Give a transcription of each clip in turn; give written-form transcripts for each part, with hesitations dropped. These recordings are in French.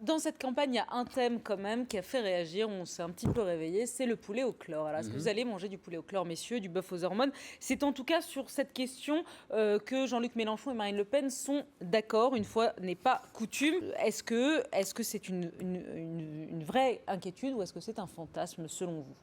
Dans cette campagne, il y a un thème quand même qui a fait réagir, on s'est un petit peu réveillé, c'est le poulet au chlore. Alors, est-ce que vous allez manger du poulet au chlore, messieurs, du bœuf aux hormones? C'est en tout cas sur cette question que Jean-Luc Mélenchon et Marine Le Pen sont d'accord, une fois n'est pas coutume. Est-ce que c'est une vraie inquiétude ou est-ce que c'est un fantasme selon vous?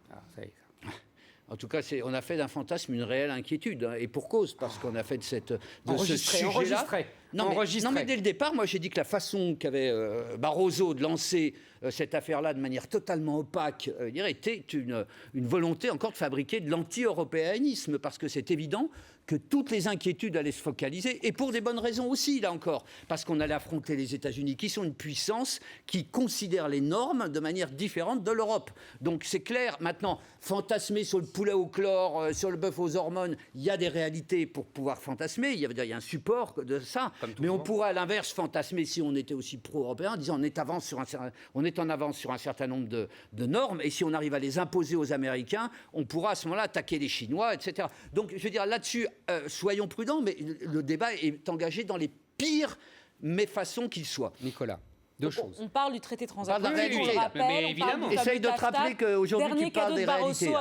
En tout cas, on a fait d'un fantasme une réelle inquiétude, hein, et pour cause, parce qu'on a fait de ce sujet-là. Non, mais dès le départ, moi j'ai dit que la façon qu'avait Barroso de lancer cette affaire-là de manière totalement opaque était une volonté encore de fabriquer de l'anti-européanisme, parce que c'est évident que toutes les inquiétudes allaient se focaliser, et pour des bonnes raisons aussi, là encore, parce qu'on allait affronter les États-Unis, qui sont une puissance qui considère les normes de manière différente de l'Europe. Donc c'est clair, maintenant, fantasmer sur le poulet au chlore, sur le bœuf aux hormones, il y a des réalités pour pouvoir fantasmer, il y a un support de ça, mais on pourrait à l'inverse fantasmer si on était aussi pro-européen, en disant on est en avance sur un certain nombre de normes, et si on arrive à les imposer aux Américains, on pourra à ce moment-là attaquer les Chinois, etc. Donc je veux dire, là-dessus, soyons prudents, mais le débat est engagé dans les pires méfaçons qu'il soit. Nicolas, deux choses. On parle du traité transatlantique, on le rappelle, mais évidemment. Essaye de te rappeler qu'aujourd'hui tu parles des réalités.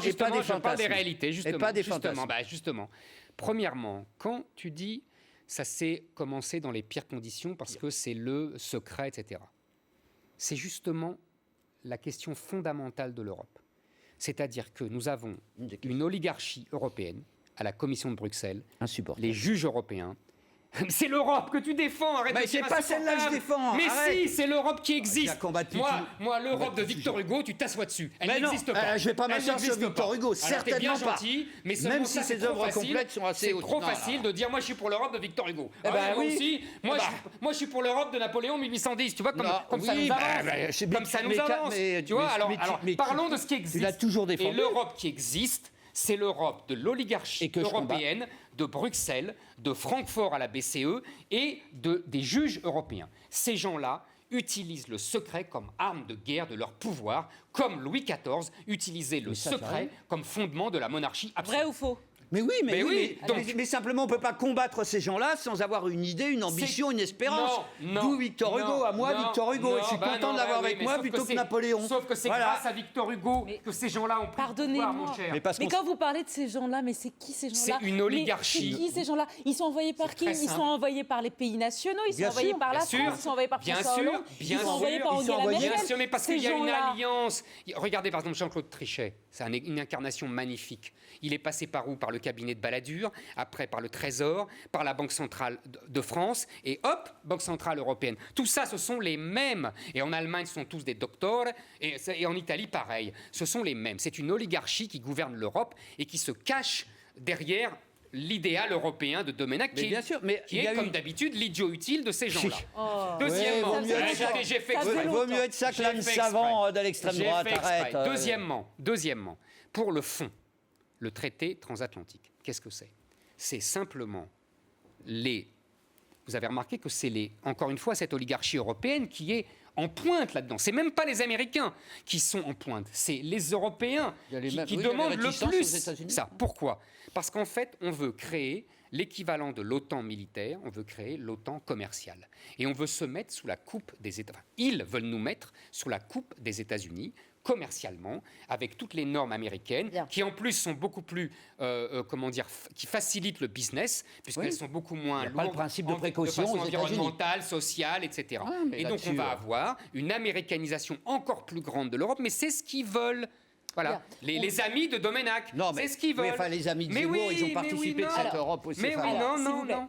Justement, je parle des réalités, et pas des fantasmes. Justement. Premièrement, quand tu dis ça s'est commencé dans les pires conditions parce que c'est le secret, etc. C'est justement la question fondamentale de l'Europe. C'est-à-dire que nous avons une oligarchie européenne à la Commission de Bruxelles, les juges européens. C'est l'Europe que tu défends, arrête de dire c'est pas celle-là que je défends. Mais arrête. Si, c'est l'Europe qui existe. Moi, l'Europe de Victor toujours. Hugo, tu t'assois dessus. Elle mais n'existe pas. Je vais pas m'asseoir sur Victor Hugo, certainement pas. Gentil, mais même si ses œuvres complètes sont assez hautes. C'est trop facile de dire moi je suis pour l'Europe de Victor Hugo. Moi je suis pour l'Europe de Napoléon 1810. Tu vois comme ça nous avance. Comme ça nous avance. Tu vois alors parlons de ce qui existe. Il a toujours défendu. Et l'Europe qui existe, c'est l'Europe de l'oligarchie européenne, de Bruxelles, de Francfort à la BCE et des juges européens. Ces gens-là utilisent le secret comme arme de guerre de leur pouvoir, comme Louis XIV utilisait le secret comme fondement de la monarchie absolue. Vrai ou faux? Mais simplement, on ne peut pas combattre ces gens-là sans avoir une idée, une ambition, une espérance. D'où Victor Hugo, à moi, Victor Hugo. Je suis content de l'avoir avec moi plutôt que Napoléon. Sauf que c'est grâce à Victor Hugo que ces gens-là ont pris le pouvoir, mon cher. Mais quand vous parlez de ces gens-là, mais c'est qui ces gens-là? C'est une oligarchie. C'est qui ces gens-là? Ils sont envoyés par qui? Ils sont envoyés par les pays nationaux, ils sont envoyés par la France, ils sont envoyés par François Hollande, ils sont envoyés par Angela Merkel. Bien sûr, mais parce qu'il y a une alliance. Regardez par exemple Jean-Claude Trichet, c'est une incarnation magnifique. Il est passé par où? Par le cabinet de Balladur, après par le Trésor, par la Banque centrale de France, et hop, Banque centrale européenne. Tout ça, ce sont les mêmes. Et en Allemagne, ce sont tous des docteurs, et en Italie, pareil. Ce sont les mêmes. C'est une oligarchie qui gouverne l'Europe et qui se cache derrière l'idéal européen de Domenech, qui est comme d'habitude l'idiot utile de ces gens-là. Deuxièmement, vaut mieux être ça que l'âme savant de l'extrême droite. Arrête. Deuxièmement, pour le fond, le traité transatlantique, qu'est-ce que c'est? C'est simplement vous avez remarqué que c'est encore une fois cette oligarchie européenne qui est en pointe là-dedans. C'est même pas les Américains qui sont en pointe, c'est les Européens qui demandent le plus ça. Pourquoi? Parce qu'en fait, on veut créer l'équivalent de l'OTAN militaire, on veut créer l'OTAN commerciale. Et on veut se mettre sous la coupe des États... Enfin, ils veulent nous mettre sous la coupe des États-Unis, commercialement, avec toutes les normes américaines, qui en plus sont beaucoup plus, qui facilitent le business, puisqu'elles sont beaucoup moins lourdes, pas le principe de précaution de façon environnementale, sociale, etc. Et donc on va avoir une américanisation encore plus grande de l'Europe, mais c'est ce qu'ils veulent. Voilà, les amis de Domenech, c'est ce qu'ils veulent. Les amis de Zemmour, ils ont participé de cette Europe aussi. Mais oui, non.